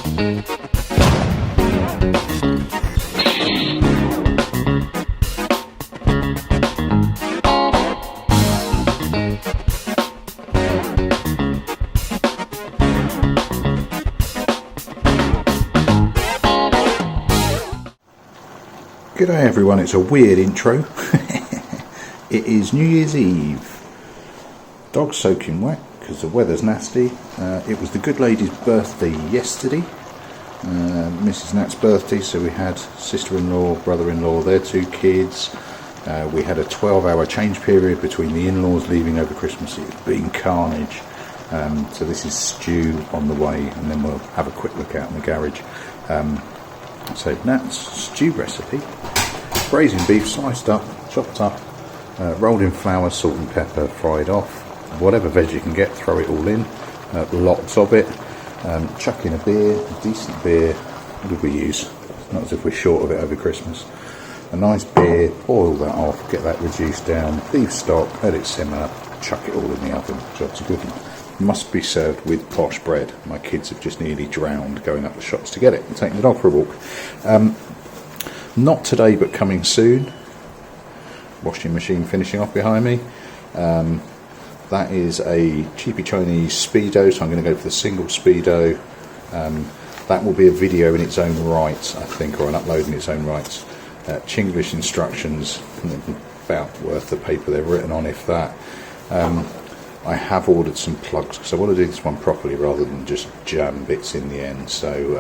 G'day everyone, it's a weird intro. It is New Year's Eve. Dog's soaking wet because the weather's nasty. It was the good lady's birthday yesterday, Mrs. Nat's birthday, so we had sister-in-law, brother-in-law, their two kids. We had a 12-hour change period between the in-laws leaving over Christmas. It's been carnage. So this is stew on the way, and then we'll have a quick look out in the garage. So Nat's stew recipe: braising beef sliced up, chopped up, rolled in flour, salt and pepper, fried off. Whatever veg you can get, throw it all in, lots of it. Chuck in a beer, a decent beer. What did we use? Not as if we're short of it over Christmas. A nice beer, boil that off, get that reduced down, beef stock, let it simmer, chuck it all in the oven. Job's a good one. Must be served with posh bread. My kids have just nearly drowned going up the shops to get it and taking the dog for a walk. Not today, but coming soon. Washing machine finishing off behind me. That is a cheapy Chinese Speedo, so I'm going to go for the single Speedo. That will be a video in its own right, I think, or an upload in its own right. Chinglish instructions, about worth the paper they're written on, if that. I have ordered some plugs because I want to do this one properly rather than just jam bits in the end, so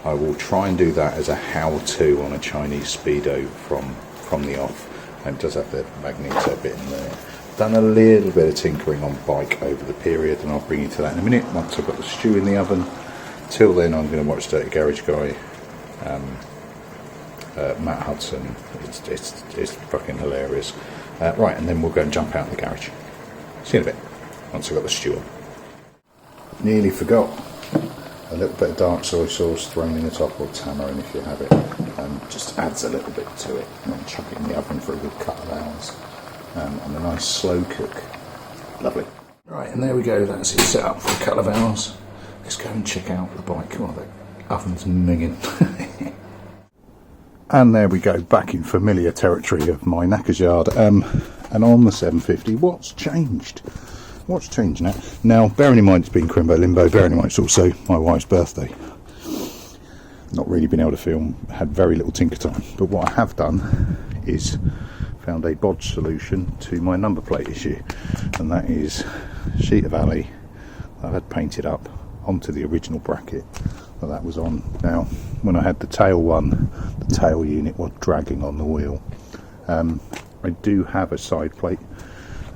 I will try and do that as a how-to on a Chinese Speedo from the off. And it does have the magneto bit in there. Done a little bit of tinkering on bike over the period, and I'll bring you to that in a minute once I've got the stew in the oven. Till then, I'm going to watch Dirty Garage Guy, Matt Hudson. It's fucking hilarious. Right, and then we'll go and jump out in the garage. See you in a bit, once I've got the stew on. Nearly forgot. A little bit of dark soy sauce thrown in the top, or tamarind if you have it. Just adds a little bit to it. And then chuck it in the oven for a good couple of hours. On a nice slow cook. Lovely. Right, and there we go. That's it set up for a couple of hours. Let's go and check out the bike. Oh, the oven's minging. And there we go, back in familiar territory of my knacker's yard. And on the 750, what's changed? What's changed now? Now, bearing in mind it's been Crimbo Limbo, bearing in mind it's also my wife's birthday. Not really been able to film, had very little tinker time. But what I have done is found a bodge solution to my number plate issue. And that is a sheet of alley that I've had painted up onto the original bracket that was on. Now, when I had the tail one, the tail unit was dragging on the wheel. I do have a side plate.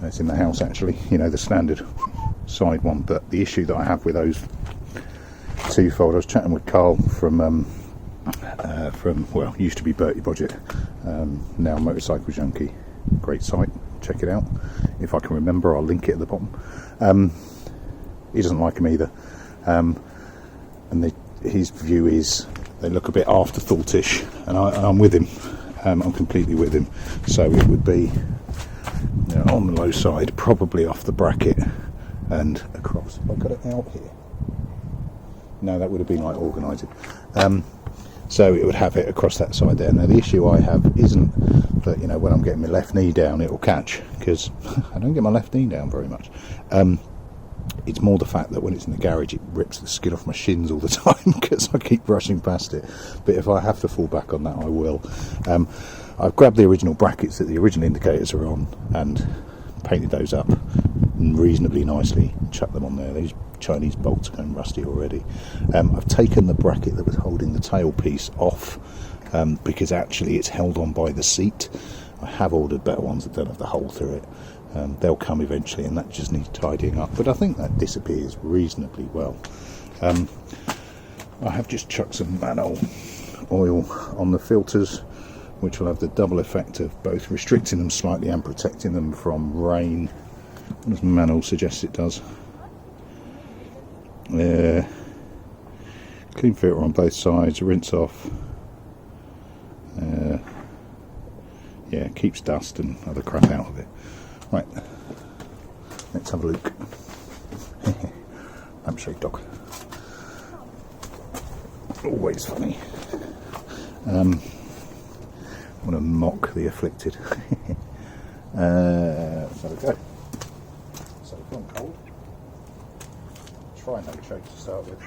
It's in the house actually, you know, the standard side one. But the issue that I have with those two-fold, I was chatting with Carl from well, used to be Bertie Budget, now Motorcycle Junkie. Great site, check it out. If I can remember, I'll link it at the bottom. He doesn't like them either. And his view is they look a bit afterthoughtish, and I'm with him. I'm completely with him. So it would be, you know, on the low side, probably off the bracket and across. Have I got it out here? No, that would have been like organising. So it would have it across that side there. Now the issue I have isn't that, you know, when I'm getting my left knee down it will catch, because I don't get my left knee down very much. It's more the fact that when it's in the garage it rips the skin off my shins all the time because I keep brushing past it. But if I have to fall back on that, I will. I've grabbed the original brackets that the original indicators are on and painted those up reasonably nicely, chucked them on there. These Chinese bolts are going rusty already. I've taken the bracket that was holding the tailpiece off because actually it's held on by the seat. I have ordered better ones that don't have the hole through it. They'll come eventually, and that just needs tidying up, but I think that disappears reasonably well. I have just chucked some Manol oil on the filters, which will have the double effect of both restricting them slightly and protecting them from rain. What does Manol suggest it does? Clean filter on both sides, rinse off. Yeah, keeps dust and other crap out of it. Right, let's have a look. Lampshade dog. Always funny. I want to mock the afflicted. Let's have a go. So gone cold. Try no choke to start with.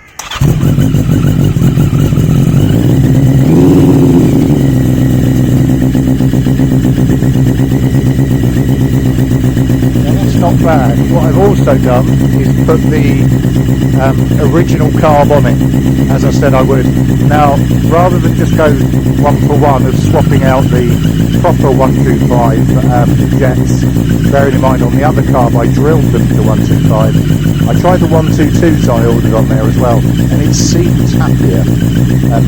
Now that's not bad. What I've also done is put the original carb on it, as I said I would. Now, rather than just go 1-for-1 of swapping out the proper 125 jets, bearing in mind on the other carb I drilled them to 125. I tried the 122s I ordered on there as well, and it seems happier.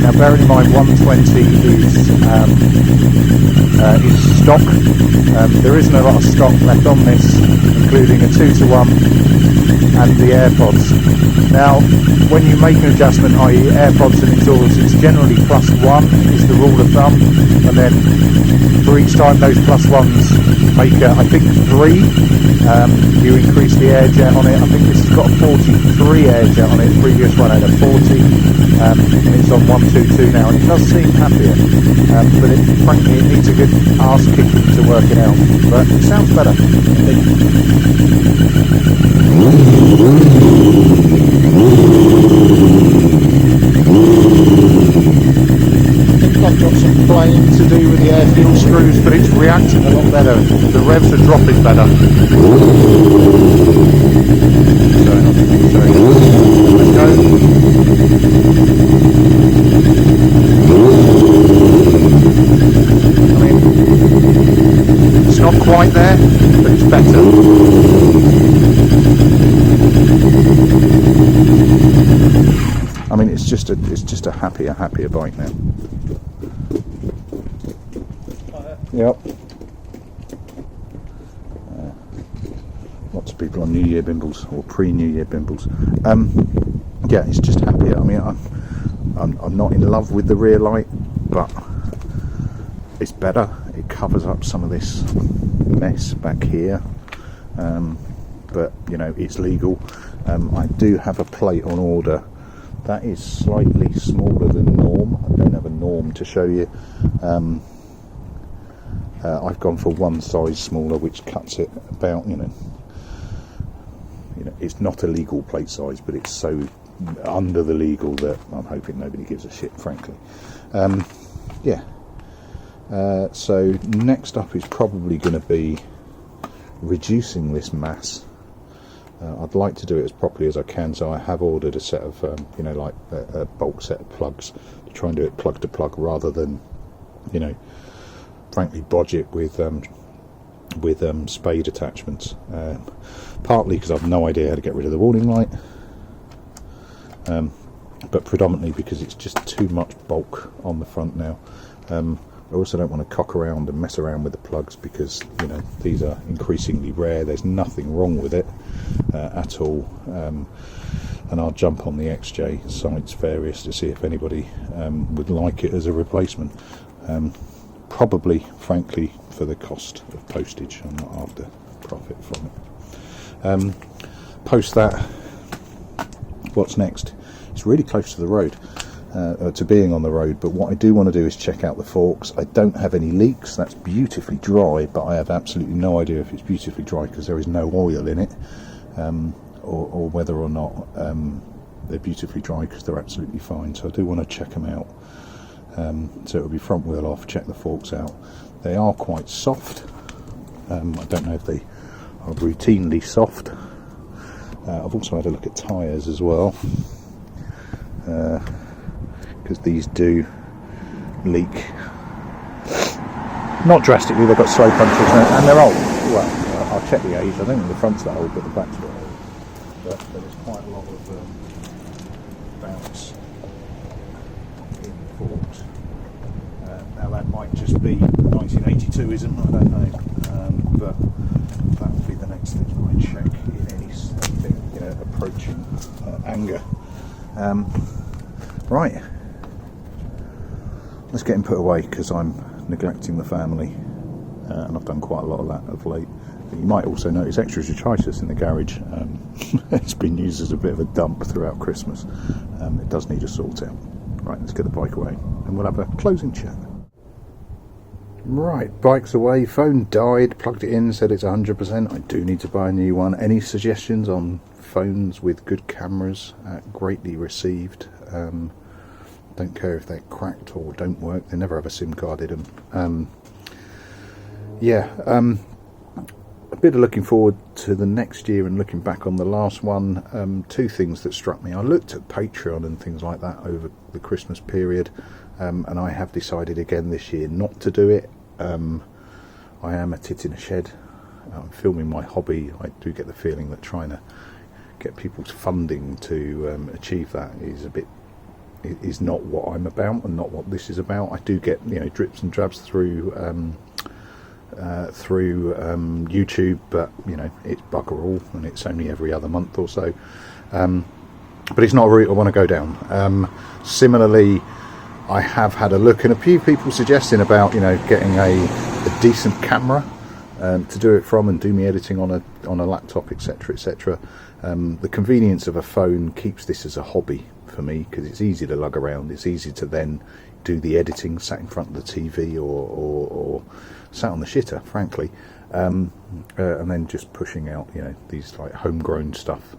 Now, bearing in mind 120 is stock. There isn't a lot of stock left on this, including a 2-to-1 and the AirPods. Now, when you make an adjustment, i.e. AirPods and exhaust, it's generally +1 is the rule of thumb, and then for each time those +1s make, I think, 3, you increase the air jet on it. I think this has got a 43 air jet on it, the previous one had a 40, and it's on 122 now, and it does seem happier, but frankly it needs a good arse kicking to work it out, but it sounds better, I think. I've got some playing to do with the air fuel screws, but it's reacting a lot better. The revs are dropping better. So let's go. I mean, it's not quite there, but it's better. I mean, it's just a happier bike now. Yep. Lots of people on New Year bimbles or pre-New Year bimbles. Yeah, it's just happier. I mean, I'm not in love with the rear light, but it's better. It covers up some of this mess back here. But you know, it's legal. I do have a plate on order that is slightly smaller than norm. I don't have a norm to show you. I've gone for one size smaller, which cuts it about, you know, it's not a legal plate size, but it's so under the legal that I'm hoping nobody gives a shit, frankly. Yeah. So next up is probably going to be reducing this mass. I'd like to do it as properly as I can, so I have ordered a set of, you know, like a bulk set of plugs to try and do it plug to plug rather than, you know, frankly bodge it with spade attachments. Partly because I've no idea how to get rid of the warning light, but predominantly because it's just too much bulk on the front now. I also don't want to cock around and mess around with the plugs because, you know, these are increasingly rare. There's nothing wrong with it at all, and I'll jump on the XJ sites various to see if anybody would like it as a replacement. Probably, frankly, for the cost of postage. I'm not after profit from it. Post that, what's next? It's really close to the road, to being on the road, but what I do want to do is check out the forks. I don't have any leaks. That's beautifully dry, but I have absolutely no idea if it's beautifully dry because there is no oil in it, or whether or not they're beautifully dry because they're absolutely fine. So I do want to check them out. So it'll be front wheel off, check the forks out. They are quite soft. I don't know if they are routinely soft. I've also had a look at tyres as well, because these do leak. Not drastically, they've got slow punctures and they're old. Well, I'll check the age. I don't think the front's that old, but the back's a bit old. But there's quite a lot of bounce in the forks. Now that might just be 1982ism, I don't know, but that will be the next thing I check in anything, you know, approaching anger. Right, let's get him put away because I'm neglecting the family, and I've done quite a lot of that of late. You might also notice extra detritus in the garage. It's been used as a bit of a dump throughout Christmas. It does need a sort out. Right, let's get the bike away and we'll have a closing chat. Right, bike's away, phone died, plugged it in, said it's 100%. I do need to buy a new one. Any suggestions on phones with good cameras? Greatly received. Don't care if they're cracked or don't work, they never have a SIM card in them. A bit of looking forward to the next year and looking back on the last one. Two things that struck me. I looked at Patreon and things like that over the Christmas period, and I have decided again this year not to do it. I am a tit in a shed. I'm filming my hobby. I do get the feeling that trying to get people's funding to achieve that is not what I'm about and not what this is about. I do get drips and drabs through YouTube, but it's bugger all, and it's only every other month or so. But it's not a route I want to go down. Similarly, I have had a look, and a few people suggesting about getting a decent camera to do it from and do me editing on a laptop, etc., etc. The convenience of a phone keeps this as a hobby for me, because it's easy to lug around. It's easy to then do the editing sat in front of the TV or sat on the shitter, frankly, and then just pushing out these like homegrown stuff,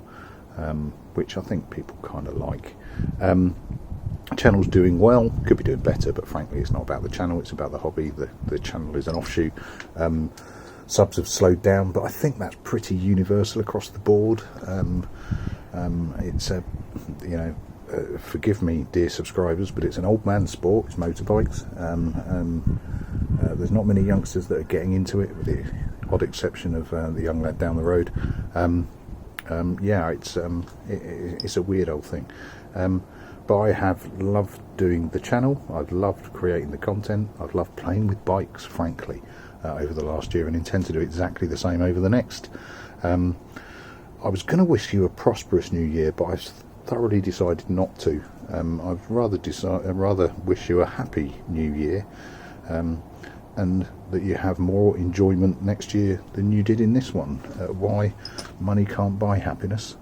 which I think people kind of like. Channel's doing well, could be doing better, but frankly it's not about the channel, it's about the hobby. The channel is an offshoot. Subs have slowed down, but I think that's pretty universal across the board. It's a forgive me dear subscribers, but it's an old man's sport. It's motorbikes. There's not many youngsters that are getting into it, with the odd exception of the young lad down the road. It's a weird old thing. But I have loved doing the channel. I've loved creating the content. I've loved playing with bikes, frankly, over the last year, and intend to do exactly the same over the next. I was going to wish you a prosperous new year, but I've thoroughly decided not to. I'd rather wish you a happy new year, and that you have more enjoyment next year than you did in this one. Why? Money can't buy happiness.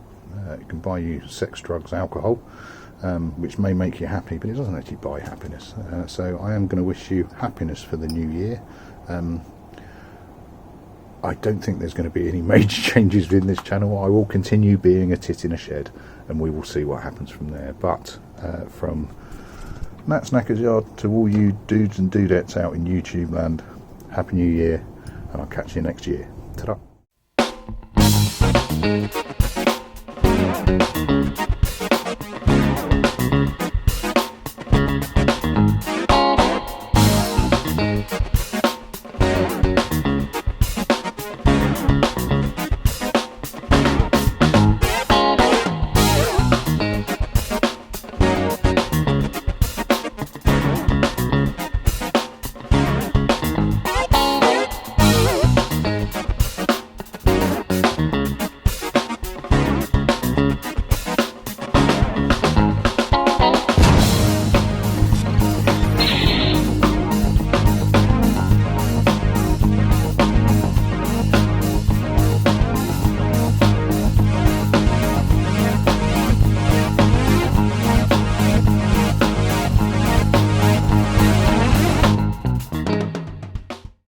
It can buy you sex, drugs, alcohol, which may make you happy, but it doesn't actually buy happiness. So I am going to wish you happiness for the new year. I don't think there's going to be any major changes within this channel. I will continue being a tit in a shed, and we will see what happens from there. But from Matt Snacker's Yard to all you dudes and dudettes out in YouTube land, Happy New Year, and I'll catch you next year. Ta-da.